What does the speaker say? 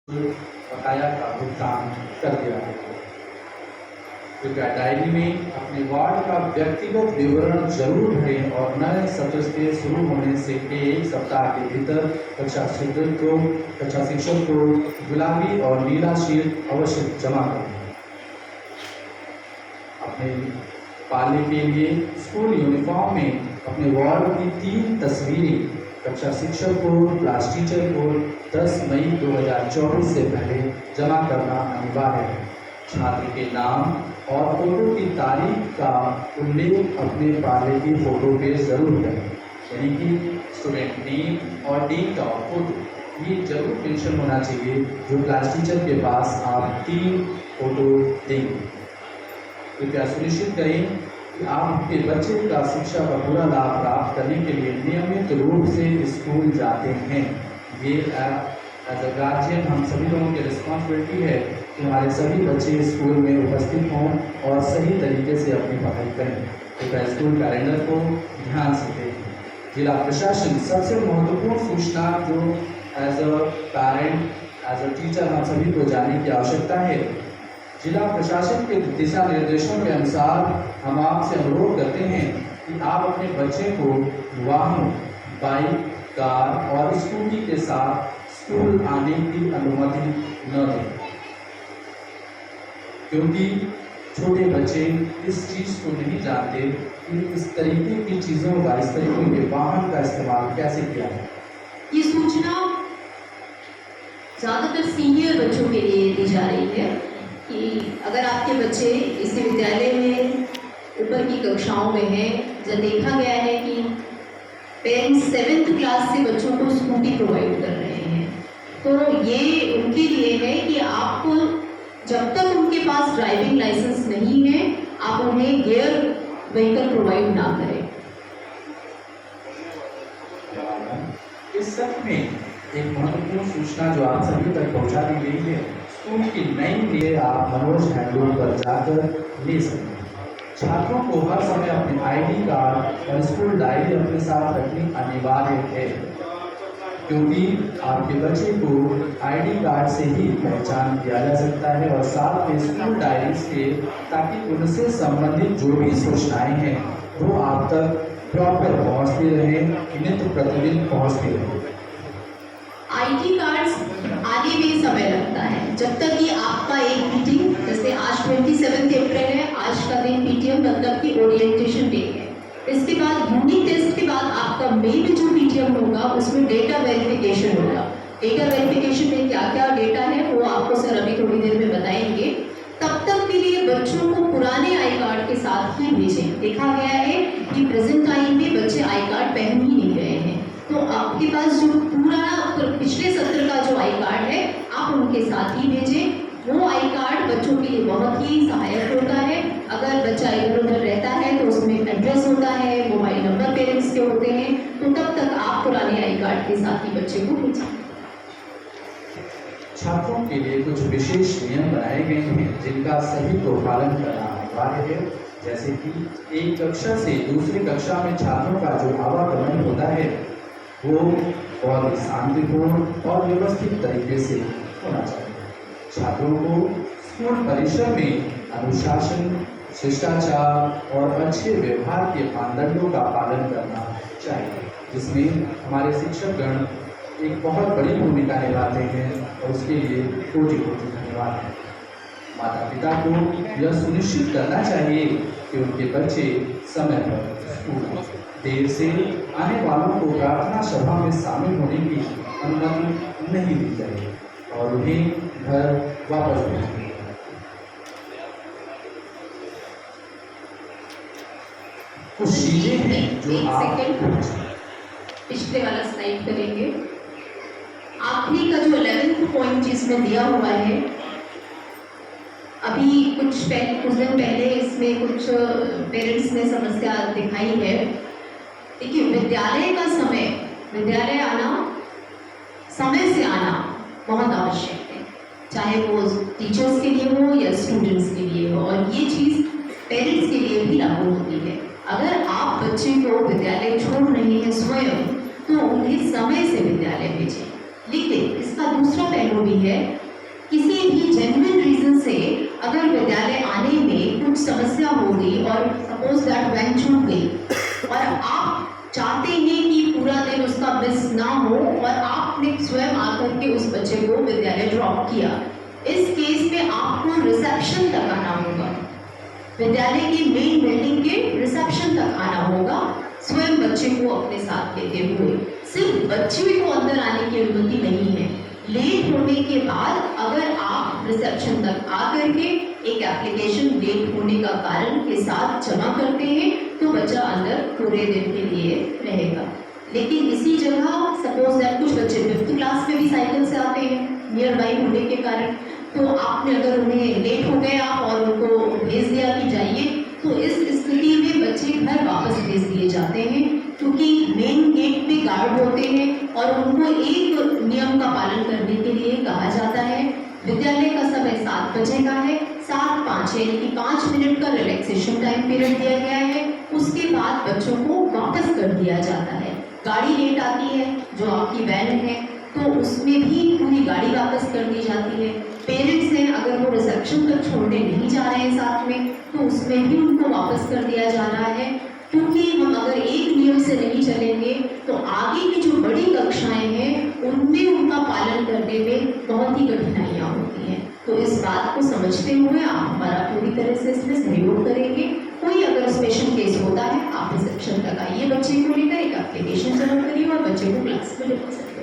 बकाया का भुगतान कर दिया है। कृपया डायरी में अपने वार्ड का व्यक्तिगत विवरण जरूर भरें और नए सत्र के शुरू होने से एक सप्ताह के भीतर कक्षा शिक्षक को गुलाबी और नीला शीट अवश्य जमा करें। अपने पाले के लिए स्कूल यूनिफॉर्म में अपने वार्ड की 3 तस्वीरें कक्षा शिक्षक को क्लास टीचर को 10 मई 2024 से पहले जमा करना अनिवार्य है। छात्र के नाम और फोटो की तारीख का उल्लेख अपने पाले की फोटो पे जरूर करें, यानी कि स्टूडेंट नेम और डेट ऑफ फोटो ये जरूर मेंशन होना चाहिए जो क्लास टीचर के पास आप 3 फोटो देंगे। कृपया सुनिश्चित करें कि आपके बच्चे का शिक्षा का पूरा लाभ प्राप्त करने के लिए नियमित रूप से स्कूल जाते हैं। ये एज अ गार्जियन हम सभी लोगों की रिस्पॉन्सिबिलिटी है कि हमारे सभी बच्चे स्कूल में उपस्थित हों और सही तरीके से अपनी पढ़ाई करें। कृपया स्कूल कैलेंडर को ध्यान से देखें। जिला प्रशासन सबसे महत्वपूर्ण सूचना जो as a parent as a teacher हम सभी को जानने की आवश्यकता है। जिला प्रशासन के दिशा निर्देशों के अनुसार हम आपसे अनुरोध करते हैं कि आप अपने बच्चे को वाहन, बाइक, कार और स्कूटी के साथ स्कूल आने की अनुमति न दें, क्योंकि छोटे बच्चे इस चीज़ को नहीं जानते कि इस तरीके की चीज़ों का, इस तरीके के वाहन का इस्तेमाल कैसे किया है। ये सूचना ज़्यादातर सीनियर बच्चों के लिए दी जा रही है कि अगर आपके बच्चे इस विद्यालय में ऊपर की कक्षाओं में हैं, जब देखा गया है कि पेरेंट्स 7th क्लास से बच्चों को स्कूटी प्रोवाइड कर रहे हैं, तो ये उनके लिए है कि आप जब तक उनके पास ड्राइविंग लाइसेंस नहीं है आप उन्हें गियर व्हीकल प्रोवाइड ना करें। इस सब में एक महत्वपूर्ण सूचना जो आप सभी तक पहुंचा दी गई है, स्कूल की नई लिए आप मनोज हैंडलूम पर जाकर ले सकते हैं। छात्रों को हर समय अपने आईडी कार्ड और स्कूल डायरी अपने साथ रखनी अनिवार्य है, क्योंकि आपके बच्चे को आईडी कार्ड से ही पहचान किया जा सकता है और साथ में स्कूल डायरी से, ताकि उनसे संबंधित जो भी सूचनाएं हैं वो आप तक प्रॉपर पहुंचती रहे, नित्य प्रतिदिन पहुंचती रहे। आईडी कार्ड्स आने में समय लगता है, जब तक कि आपका एक मीटिंग, जैसे आज 27 अप्रैल है, आज का दिन पीटीएम मतलब की ओरिएंटेशन डे है। इसके बाद यूनिट टेस्ट के बाद आपका मेन जो पीटीएम होगा उसमें डेटा वेरिफिकेशन होगा। डेटा वेरिफिकेशन में क्या क्या डेटा है वो आपको सर अभी थोड़ी देर में बताएंगे। तब तक के लिए बच्चों को पुराने आई कार्ड के साथ ही भेजें। देखा गया है कि प्रेजेंट टाइम में बच्चे आई कार्ड पहन ही नहीं रहे हैं, तो आपके पास जो पूरा पिछले सत्र का जो आई कार्ड है आप उनके साथ ही भेजें। वो आई कार्ड बच्चों के लिए बहुत ही सहायक होता है। अगर बच्चा इधर उधर रहता है तो उसमें एड्रेस होता है, मोबाइल नंबर पेरेंट्स के होते हैं, तो तब तक आप पुराने आई कार्ड के साथ ही बच्चे को भेजें। छात्रों के लिए कुछ विशेष नियम बनाए गए हैं जिनका सभी को पालन करना अनिवार्य है, जैसे कि एक कक्षा से दूसरी कक्षा में छात्रों का जो आवागमन होता है वो बहुत ही शांतिपूर्ण और व्यवस्थित तरीके से होना चाहिए। छात्रों को स्कूल परिसर में अनुशासन, शिष्टाचार और अच्छे व्यवहार के मानदंडों का पालन करना चाहिए, जिसमें हमारे शिक्षकगण एक बहुत बड़ी भूमिका निभाते हैं और उसके लिए कोटि कोटि धन्यवाद है। माता पिता को यह सुनिश्चित करना चाहिए कि उनके बच्चे समय पर स्कूल, देर से आने वालों को प्रार्थना सभा में शामिल होने की अनुमति नहीं दी जाए और उन्हें घर वापस भेजें। कुछ चीजें हैं जो आप पिछले वाला स्लाइड करेंगे। आखिरी का जो 11th पॉइंट जिसमें दिया हुआ है, अभी कुछ दिन पहले इसमें कुछ पेरेंट्स ने समस्या दिखाई है। देखिए, विद्यालय का समय, विद्यालय आना, समय से आना बहुत आवश्यक है, चाहे वो टीचर्स के लिए हो या स्टूडेंट्स के लिए हो, और ये चीज़ पेरेंट्स के लिए भी लागू होती है। अगर आप बच्चे को विद्यालय छोड़ रहे हैं स्वयं, तो उन्हें समय से विद्यालय भेजें। लिख दें, इसका दूसरा पहलू भी है, किसी भी जेन्युइन रीजन से अगर विद्यालय आने में कुछ समस्या हो गई और सपोज दैट वैन छूट गई और आप चाहते हैं कि पूरा दिन उसका मिस ना हो और आपने स्वयं आकर के उस बच्चे को विद्यालय ड्रॉप किया, इस केस में आपको रिसेप्शन तक आना होगा, विद्यालय की मेन बिल्डिंग के रिसेप्शन तक आना होगा, स्वयं बच्चे को अपने साथ लेते हुए। सिर्फ बच्चे को अंदर आने की अनुमति नहीं है। लेट होने के बाद अगर आप रिसेप्शन तक आकर के एक एप्लीकेशन लेट होने का कारण के साथ जमा करते हैं तो बच्चा अंदर पूरे दिन के लिए रहेगा। लेकिन इसी जगह सपोज दैट कुछ बच्चे 5th क्लास में भी साइकिल से आते हैं नियर बाई होने के कारण, तो आपने अगर उन्हें लेट हो गए आप और उनको भेज दिया कि जाइए, तो इस स्थिति में बच्चे घर वापस भेज दिए जाते हैं, क्योंकि मेन गेट पे गार्ड होते हैं और उनको एक नियम का पालन करने के लिए कहा जाता है। विद्यालय का समय 7 बजे का है, 7:05 यानी कि 5 मिनट का रिलैक्सेशन टाइम पीरियड दिया गया है। उसके बाद बच्चों को वापस कर दिया जाता है। गाड़ी लेट आती है जो आपकी वैन है तो उसमें भी पूरी गाड़ी वापस कर दी जाती है। पेरेंट्स हैं अगर वो रिसेप्शन तक छोड़ने नहीं जा रहे हैं साथ में तो उसमें भी उनको वापस कर दिया जा रहा है, क्योंकि हम अगर एक नियम से नहीं चलेंगे तो आगे की जो बड़ी कक्षाएं हैं उनमें उनका पालन करने में बहुत ही कठिनाइयाँ होती हैं। तो इस बात को समझते हुए आप हमारा पूरी तरह से इसमें सहयोग करेंगे। कोई अगर स्पेशल केस होता है आप रिसेप्शन तक आइए, बच्चे को लेकर एक एप्लीकेशन जमा करिए और बच्चे को क्लास में ले सकते हैं।